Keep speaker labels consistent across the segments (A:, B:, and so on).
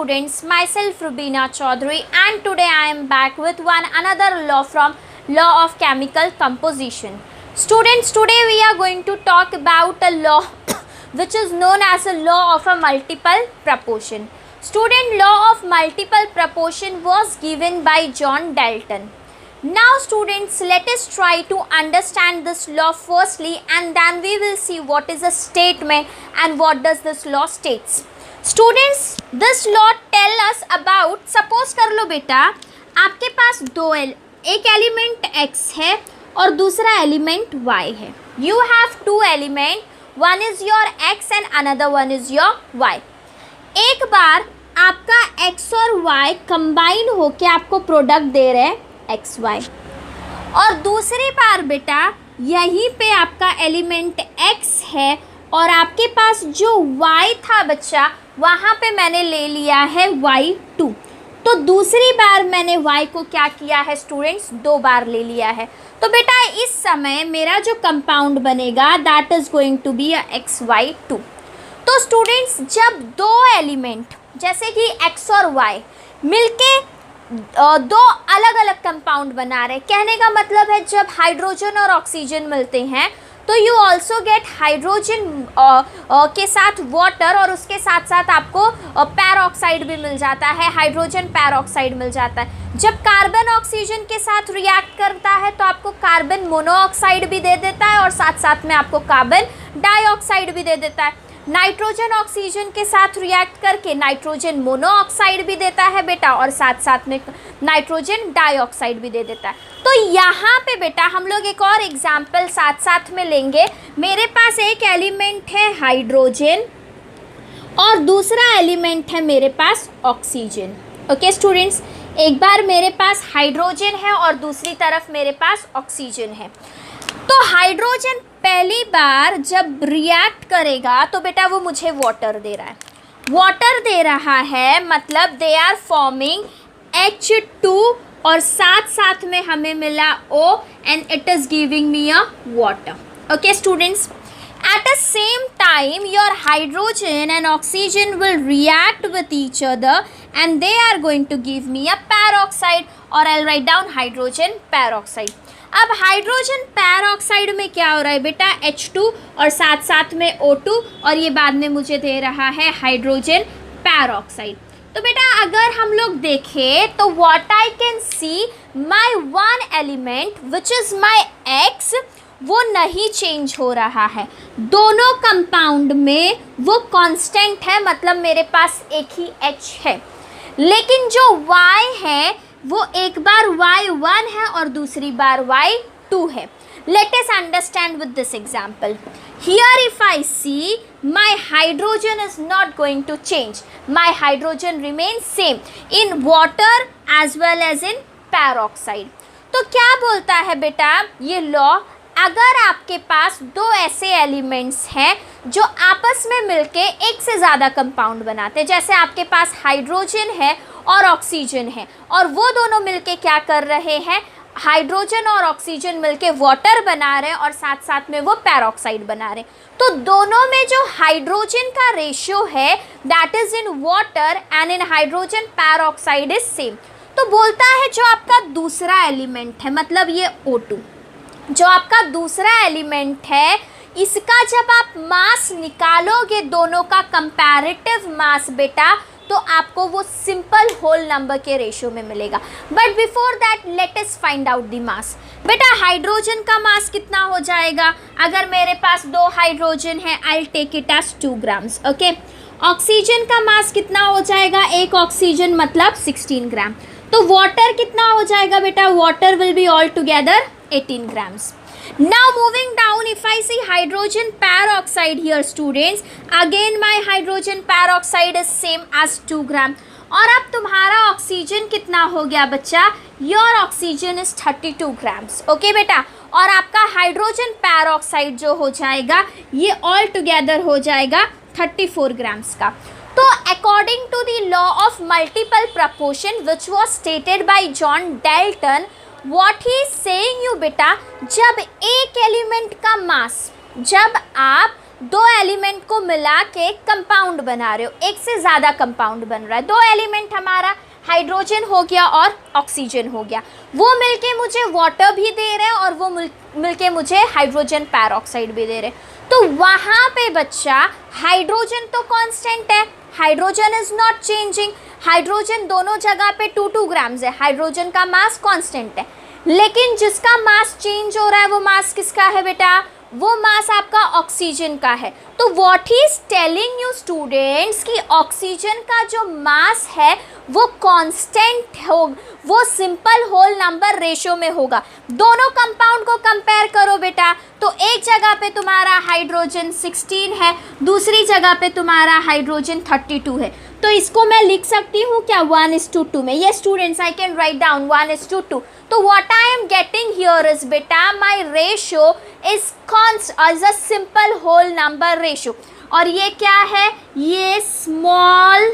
A: students, myself Rubina Chaudhary, and today I am back with another law from Law of Chemical Composition. Students, today we are going to talk about a law which is known as a law of a multiple proportion. Student, law of multiple proportion was given by John Dalton. Now students, let us try to understand this law firstly, and then we will see what is a statement and what does this law states. Students, this law tell us about, suppose कर लो बेटा, आपके पास एक element x है और दूसरा element y है. You have two element, one is your x and another one is your y. एक बार आपका x और y कंबाइन होके आपको प्रोडक्ट दे रहे हैं एक्स वाई, और दूसरी बार बेटा यहीं पे आपका एलिमेंट x है और आपके पास जो y था बच्चा वहाँ पे मैंने ले लिया है y2. तो दूसरी बार मैंने y को क्या किया है स्टूडेंट्स, 2 बार ले लिया है. तो बेटा इस समय मेरा जो कंपाउंड बनेगा that is going to be XY2. तो स्टूडेंट्स जब 2 एलिमेंट जैसे कि x और y मिलके 2 अलग अलग कंपाउंड बना रहे, कहने का मतलब है जब हाइड्रोजन और ऑक्सीजन मिलते हैं तो यू ऑल्सो गेट हाइड्रोजन के साथ वाटर, और उसके साथ साथ आपको पैरऑक्साइड भी मिल जाता है, हाइड्रोजन पैरऑक्साइड मिल जाता है. जब कार्बन ऑक्सीजन के साथ रिएक्ट करता है तो आपको कार्बन मोनोऑक्साइड भी दे देता है और साथ साथ में आपको कार्बन डाइऑक्साइड भी दे देता है. नाइट्रोजन ऑक्सीजन के साथ रिएक्ट करके नाइट्रोजन मोनोऑक्साइड भी देता है बेटा, और साथ साथ में नाइट्रोजन डाइऑक्साइड भी दे देता है. तो यहाँ पे बेटा हम लोग एक और एग्जाम्पल साथ साथ में लेंगे. मेरे पास एक एलिमेंट है हाइड्रोजन और दूसरा एलिमेंट है मेरे पास ऑक्सीजन. ओके स्टूडेंट्स, एक बार मेरे पास हाइड्रोजन है और दूसरी तरफ मेरे पास ऑक्सीजन है. तो हाइड्रोजन पहली बार जब रिएक्ट करेगा तो बेटा वो मुझे वाटर दे रहा है. वाटर दे रहा है मतलब दे आर फॉर्मिंग H2 और साथ साथ में हमें मिला O and it is giving me a water. Okay students, at the same time your hydrogen and oxygen will react with each other and they are going to give me a peroxide, or I'll write down hydrogen peroxide. अब hydrogen पैरऑक्साइड में क्या हो रहा है बेटा, H2 और साथ साथ में O2, और ये बाद में मुझे दे रहा है हाइड्रोजन पैरऑक्साइड. तो बेटा अगर हम लोग देखें तो what I can see, my one element which is my X वो नहीं चेंज हो रहा है. दोनों कंपाउंड में वो कांस्टेंट है, मतलब मेरे पास एक ही H है. लेकिन जो Y है वो एक बार Y1 है और दूसरी बार Y2 है. Let us understand with this example. Here if I see, my hydrogen is not going to change. My hydrogen remains same in water as well as in peroxide. तो क्या बोलता है बेटा ये लॉ, अगर आपके पास 2 ऐसे एलिमेंट्स हैं जो आपस में मिलके एक से ज़्यादा कंपाउंड बनाते हैं, जैसे आपके पास हाइड्रोजन है और ऑक्सीजन है, और वो दोनों मिलके क्या कर रहे हैं, हाइड्रोजन और ऑक्सीजन मिलके वाटर बना रहे हैं और साथ साथ में वो पैरऑक्साइड बना रहे हैं. तो दोनों में जो हाइड्रोजन का रेशियो है that is in water and in hydrogen peroxide is same. तो बोलता है जो आपका दूसरा एलिमेंट है, मतलब ये O2 जो आपका दूसरा एलिमेंट है, इसका जब आप मास निकालोगे दोनों का कंपैरेटिव मास बेटा, तो आपको वो सिंपल होल नंबर के रेशियो में मिलेगा. But before that let us find out the mass. बेटा हाइड्रोजन का मास कितना हो जाएगा, अगर मेरे पास 2 हाइड्रोजन है I take it as 2 grams. Okay, oxygen का मास कितना हो जाएगा, एक ऑक्सीजन मतलब 16 ग्राम. तो वाटर कितना हो जाएगा बेटा, water will be all together 18 grams. Now moving down, if I see hydrogen peroxide here students, again my hydrogen peroxide is same as 2 gram. और अब तुम्हारा ऑक्सीजन कितना हो गया बच्चा, your oxygen is 32 grams. Okay बेटा, और आपका हाइड्रोजन पेरोक्साइड जो हो जाएगा ये ऑल टुगेदर हो जाएगा 34 ग्राम्स का. तो according to the law of multiple proportion which was stated by John Dalton, what he is saying you बेटा, जब एक एलिमेंट का मास जब आप दो एलिमेंट को मिला के कंपाउंड बना रहे हो, एक से ज़्यादा कंपाउंड बन रहा है। दो एलिमेंट हमारा हाइड्रोजन हो गया और ऑक्सीजन हो गया, वो मिलके मुझे वाटर भी दे रहे हैं और वो मिलके मुझे हाइड्रोजन पैरोक्साइड भी दे रहे हैं। तो वहाँ पे बच्चा हाइड्रोजन तो कांस्टेंट है, hydrogen is not changing, hydrogen दोनों जगह पे 2 ग्राम्स है, हाइड्रोजन का मास कांस्टेंट है। लेकिन जिसका मास चेंज हो रहा है वो मास किसका है बेटा, वो मास आपका ऑक्सीजन का है। तो what he is telling you students कि ऑक्सीजन का जो मास है वो कांस्टेंट हो, वो सिंपल होल नंबर रेशियो में होगा। दोनों कंपाउंड को कंपेयर करो बेटा, तो एक जगह पे तुम्हारा हाइड्रोजन 16 है, दूसरी जगह पे तुम्हारा हाइड्रोजन 32 है। तो इसको मैं लिख सकती हूँ क्या 1:2 में। ये students I can write down 1:2। तो what I am getting here is बेटा my ratio is a simple whole number ratio. और ये क्या है, ये स्मॉल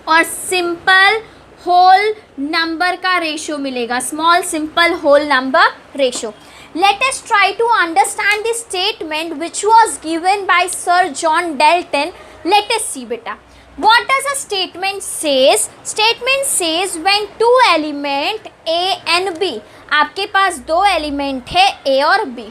A: और सिंपल होल नंबर का रेशियो मिलेगा, small simple whole number ratio. Let us try to understand the statement which was given by Sir John Dalton. Let us see beta. What does a statement says? Statement says when two element A and B, आपके पास दो element है A और B,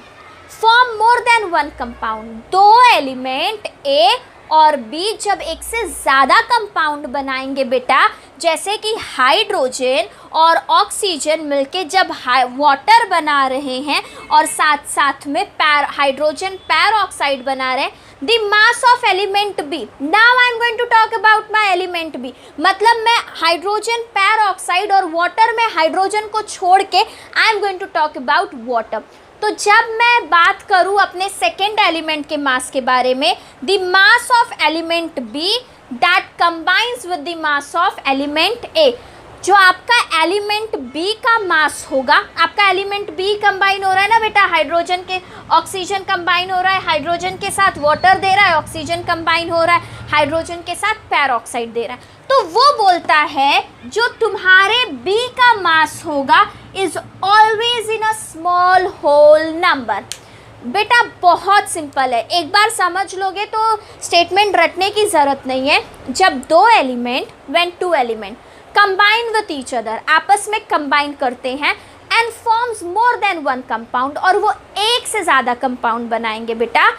A: form more than one compound, दो element A और B जब एक से ज़्यादा कंपाउंड बनाएंगे बेटा, जैसे कि हाइड्रोजन और ऑक्सीजन मिलके जब वाटर बना रहे हैं और साथ साथ में हाइड्रोजन पैरोक्साइड बना रहे हैं, the mass of element B, now I am going to talk about my element B, मतलब मैं हाइड्रोजन पैरोक्साइड और वाटर में हाइड्रोजन को छोड़ के I am going to talk about water. तो जब मैं बात करूं अपने सेकेंड एलिमेंट के मास के बारे में, the mass of element B that combines with the mass of element A, जो आपका एलिमेंट बी का मास होगा, आपका एलिमेंट बी कंबाइन हो रहा है ना बेटा, हाइड्रोजन के ऑक्सीजन कंबाइन हो रहा है, हाइड्रोजन के साथ वाटर दे रहा है, ऑक्सीजन कंबाइन हो रहा है, हाइड्रोजन के साथ पैरोक्साइड दे रहा है। तो वो बोलता है जो तुम्हारे बी का मास होगा is always in a small whole number. बेटा बहुत सिंपल है, एक बार समझ लोगे तो स्टेटमेंट रटने की ज़रूरत नहीं है। जब दो element, when two element combine with each other, आपस में कंबाइन करते हैं and forms more than one compound, और वो एक से ज़्यादा कंपाउंड बनाएंगे बेटा,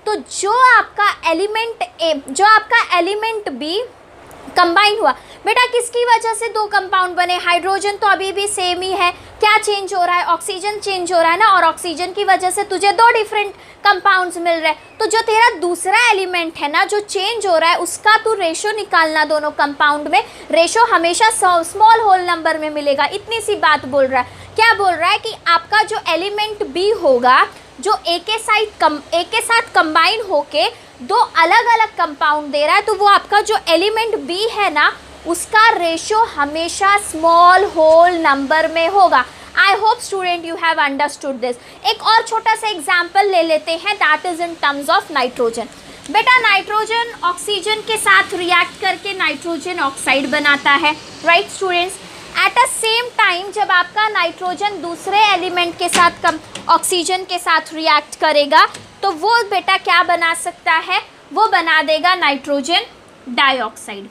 A: तो जो आपका एलिमेंट ए, जो आपका एलिमेंट बी कंबाइन हुआ बेटा, किसकी वजह से दो कंपाउंड बने, हाइड्रोजन तो अभी भी सेम ही है, क्या चेंज हो रहा है, ऑक्सीजन चेंज हो रहा है ना, और ऑक्सीजन की वजह से तुझे दो डिफरेंट कंपाउंड्स मिल रहे हैं। तो जो तेरा दूसरा एलिमेंट है ना जो चेंज हो रहा है, उसका तू रेशो निकालना, दोनों कंपाउंड में रेशो हमेशा स्मॉल होल नंबर में मिलेगा। इतनी सी बात बोल रहा है। क्या बोल रहा है कि आपका जो एलिमेंट बी होगा, जो एक के साथ कंबाइन होके दो अलग अलग कंपाउंड दे रहा है, तो वो आपका जो एलिमेंट बी है ना, उसका रेशियो हमेशा स्मॉल होल नंबर में होगा। I hope student you have understood this. एक और छोटा सा एग्जाम्पल ले लेते हैं, that is in terms of nitrogen. बेटा नाइट्रोजन ऑक्सीजन के साथ रिएक्ट करके नाइट्रोजन ऑक्साइड बनाता है, right students. At a same time जब आपका नाइट्रोजन दूसरे एलिमेंट के साथ ऑक्सीजन के साथ रिएक्ट करेगा, तो वो बेटा क्या बना सकता है, वो बना देगा नाइट्रोजन डाइऑक्साइड।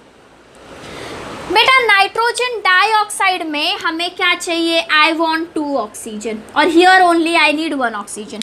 A: बेटा नाइट्रोजन डाइऑक्साइड में हमें क्या चाहिए, आई वॉन्ट 2 ऑक्सीजन, और here only I need 1 oxygen.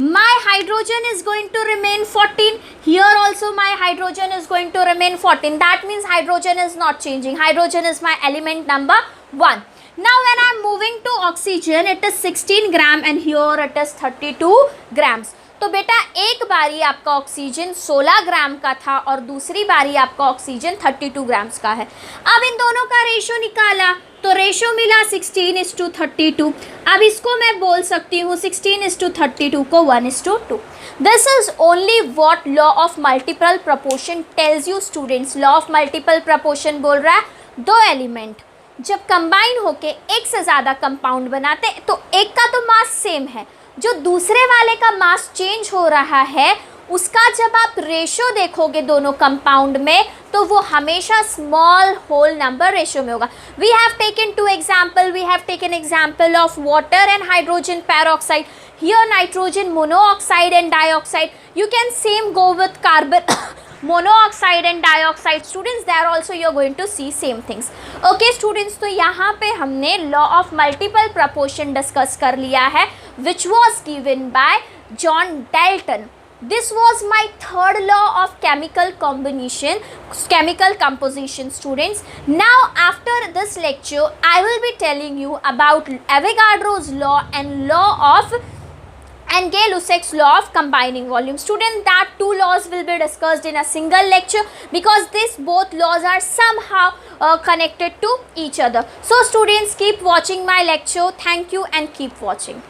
A: My hydrogen is going to remain 14. Here also my hydrogen is going to remain 14. That means hydrogen is not changing. Hydrogen is my element number 1. Now when I am moving to oxygen, it is 16 gram and here it is 32 grams. तो बेटा एक बारी आपका oxygen 16 ग्राम का था और दूसरी बारी आपका ऑक्सीजन 32 ग्राम्स का है। अब इन दोनों का रेशो निकाला तो रेशो मिला 16:32। अब इसको मैं बोल सकती हूँ 16:32 को 1:2। This is only what law of multiple proportion tells you students. Law of multiple proportion बोल रहा है दो एलिमेंट जब कंबाइन होके एक से ज़्यादा कंपाउंड बनाते तो एक का तो मास सेम है, जो दूसरे वाले का मास चेंज हो रहा है उसका जब आप रेशो देखोगे दोनों कंपाउंड में तो वो हमेशा स्मॉल होल नंबर रेशो में होगा. We have taken two example. We have taken example of water and hydrogen peroxide. Here nitrogen monoxide and dioxide. You can same go with carbon monoxide and dioxide. Students, there also you are going to see same things. Okay students, तो यहाँ पे हमने law of multiple proportion discuss कर लिया है, which was given by John Dalton. This was my third law of chemical composition students. Now after this lecture I will be telling you about Avogadro's law and law of and Gay-Lussac's law of combining volume. Students, that two laws will be discussed in a single lecture because these both laws are somehow connected to each other. So students, keep watching my lecture. Thank you and keep watching.